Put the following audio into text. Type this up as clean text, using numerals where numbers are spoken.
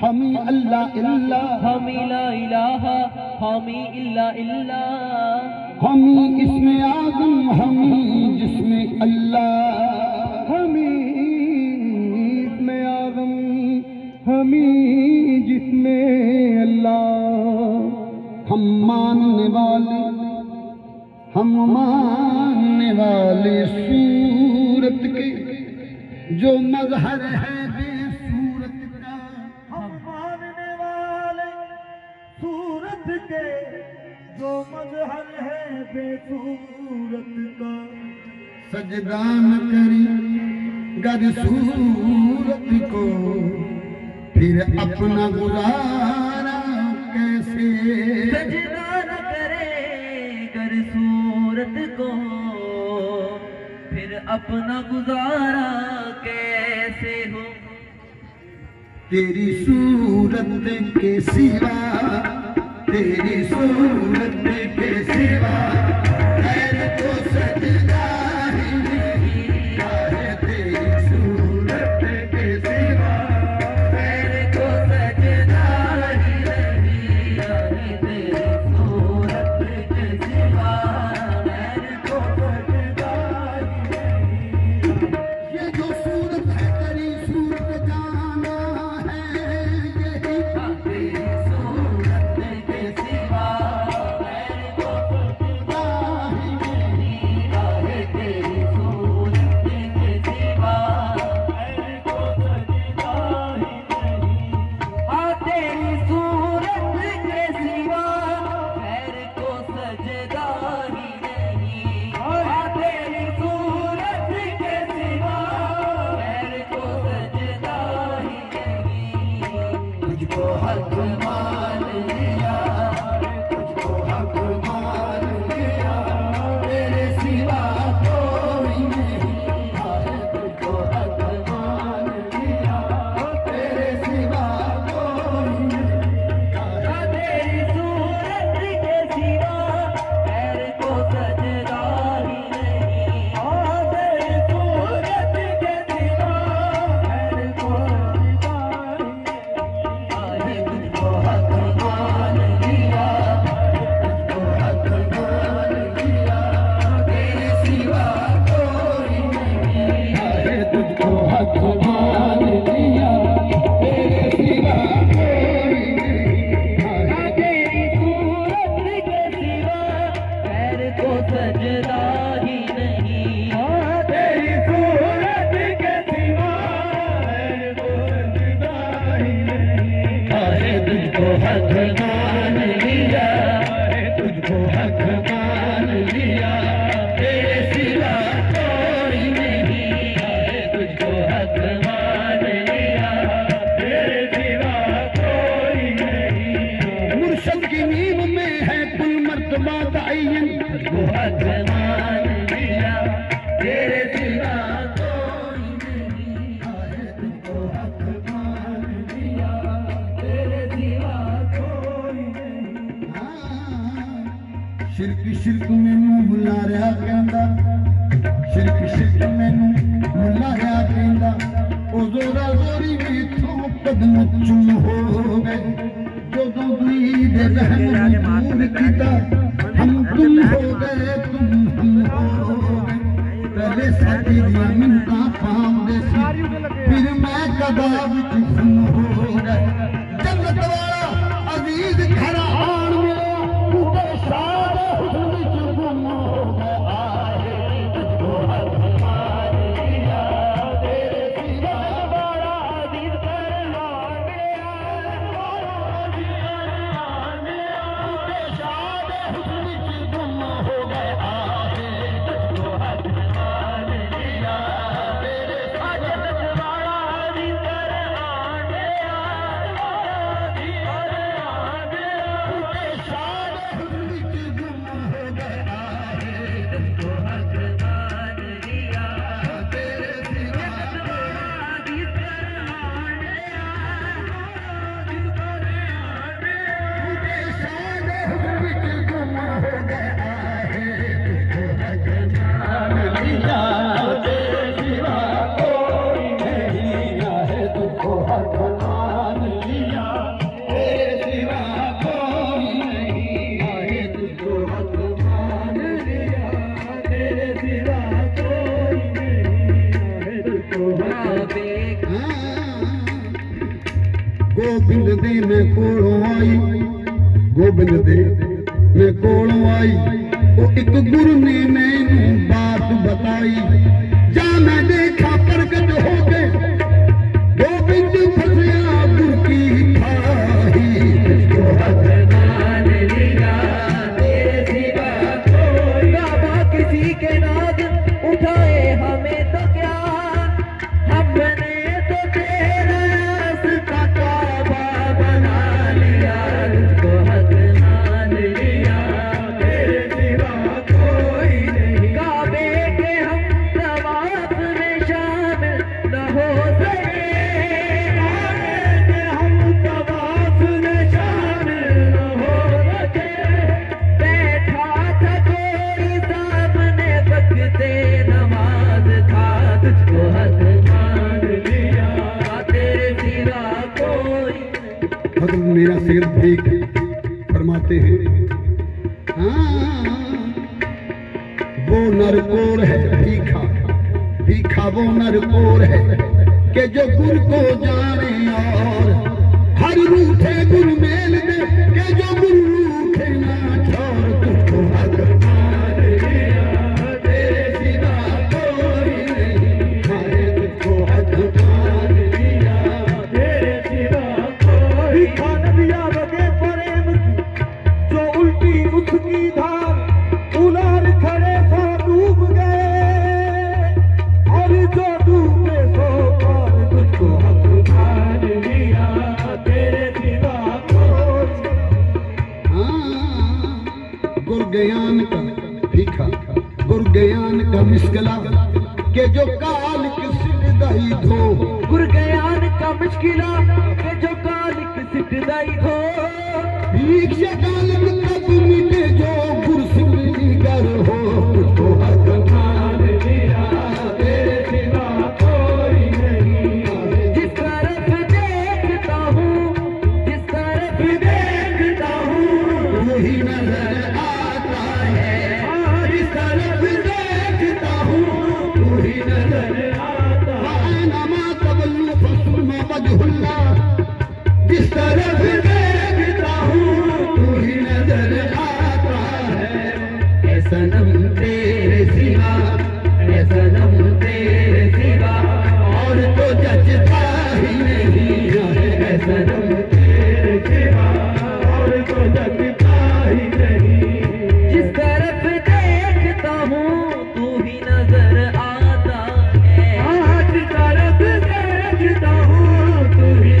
हमी अल्लाह इल्ला, हमी ला इलाहा, हमी इल्ला इल्ला, हमी इसमें आज़म, हमी जिसमें अल्लाह, हमी इसमें आज़म, हमी जिसमें अल्लाह। हम मानने वाले सूरत के जो मजहर है बेसूरत का, हम मानने वाले सूरत के जो मजहर है बेसूरत का। सजदा न करी गर सूरत को, फिर अपना गुजारा कैसे। सजदा न करे गर सूरत को, फिर अपना गुजारा कैसे हो। तेरी सूरत के सिवा, तेरी सूरत के सिवा खैर को सजदा ही नहीं है। तेरी सूरत के सिवा खैर को सजदा ही नहीं है। तेरी सूरत के सिवा खैर को सजदा ही नहीं। ये जो सूरत है तेरी सूरत जाना है, यही तेरी सूरत के सिवा खैर को सजदा ही नहीं है। तेरी सूरत के सिवा खैर को सजदा ही नहीं। हाँ तेरी सूरत के सिवा खैर को सजदा ही नहीं। हाँ तेरी सूरत के सिवा खैर को सजदा ही नहीं। तुझको हक मान लिया, तुझको हक मान लिया, तेरे सिवा कोई नहीं है। तुझको हक मान लिया, तेरे सिवा कोई नहीं है। तेरी सूरत के सिवा खैर को सजदा ही नहीं। तेरी सूरत के सिवा खैर को सजदा ही नहीं। तुझको हक मान लिया, तुझको हक मान लिया, तेरे सिवा कोई नहीं है। तुझको हक मान लिया, तेरे सिवा कोई नहीं है। तेरी सूरत के सिवा खैर को सजदा ही नहीं। तेरी सूरत के सिवा खैर को सजदा ही नहीं। तुझको हक मान लिया, तुझको हक मान लिया, तेरे सिवा कोई नहीं है। तुझको हक मान लिया, तेरे सिवा कोई नहीं है। मुर्शद की नींव में है कुल मर्तबा तअय्युन, तुझको हक मान लिया, तेरे सिवा कोई नहीं है। तुझको हक मान लिया, तेरे सिवा कोई नहीं। शिरक शिरक मैनू बुलाया कहंदा, शिरक शिरक मैनू बुलाया कहंदा, ओ जोरा जोरी मेथों कदम चूम हो गए। जदों दुई दे रहम दूर कीता, हम तुम हो गए, तुम हम हो गए। पहले साडी दी मिन्नतां पाउंदे सी, फिर मैं कदा विच सुन हो गए। जन्नत वाला अजीज घर आण मिलिया, उते शाद हुस्न विच गुम हो गए। आहे तुझको हक मान लिया, तेरे सिवा वाला अजीज घर आण मिलिया, उते शाद हुस्न विच गुम हो गए। आहे तुझको हक मान लिया, तेरे जन्नत वाला अजीज घर आण मिलिया, उते शाद हुस्न विच गुम हो गए। आहे तुझको हक मान लिया, तेरे सिवा अजीज घर आण मिलिया, उते शाद हुस्न विच गुम हो गए। आहे तुझको हक मान लिया, तेरे सिवा कोई नहीं है। तुझको हक मान लिया, गोबिंद दे मैं कोलों आई, गोबिंद दे मैं कोलों आई, वो एक गुरु ने मैनू बात बताई, जा मैं देखा प्रगट हो गए गोबिंद फसिया गुरु की खाही, तुझको हक मान लिया तेरे सिवा कोई, बाबा किसी के नाद उठाए हमें तो क्या, हमने तो तेरा रास्ता काबा बना लिया, तुझको हक मान लिया तेरे सिवा कोई नहीं, काबे के हम तवाफ में शामिल न हो सके, काबे के हम तवाफ में शामिल न हो सके, बैठा था कोई सामने वक्ते नमाज था, तुझको हक मान लिया तेरे सिवा कोई। हजरत मेरा सिर भीख फरमाते हैं, हाँ वो नरकोर है भीखा, भीखा वो नरकोर है कि जो गुरु को जाने और हर रूठे गुरु मेल दे, कि जो गुरु रूठे ना छोड़, तुझको हक मान लिया तेरे सिवा कोई नहीं, हाय तुझको हक मान लिया तेरे सिवा कोई। भीखा नदिया बगे प्रेम की, जो उल्टी उसकी धार, उलार खड़े सो डूब गए, और जो डूबे सो पार, तुझको हक मान लिया तेरे सिवा कोई। हाँ, गुरज्ञान का भीखा, गुरज्ञान का मिस्कला, के जो काल किसी दही धो, गुरज्ञान का मुश्किला के जो कालिक सिटदाई हो, भीख से कालक तब मिटे जो गुरु सिमरी गर हो, तुझको हक मान लिया तेरे सिवा कोई नहीं, जिस तरफ देखता हूँ, जिस तरफ देखता हूँ, वही नजर आता है, जिस तरफ देखता हूँ वही नजर आता है, नमा तबल्लु फसुमा वजहुल्ला, जिस तरफ देखता हूँ वही नजर आता है, ऐ सनम तेरे सिवा, ऐ सनम तेरे सिवा और तो जचता ही नहीं है, ऐ सनम तेरे सिवा और तो जचता ही नहीं। जिस तरफ देखता हूँ तू ही नजर आता है, आज तरफ देखता हूँ तू ही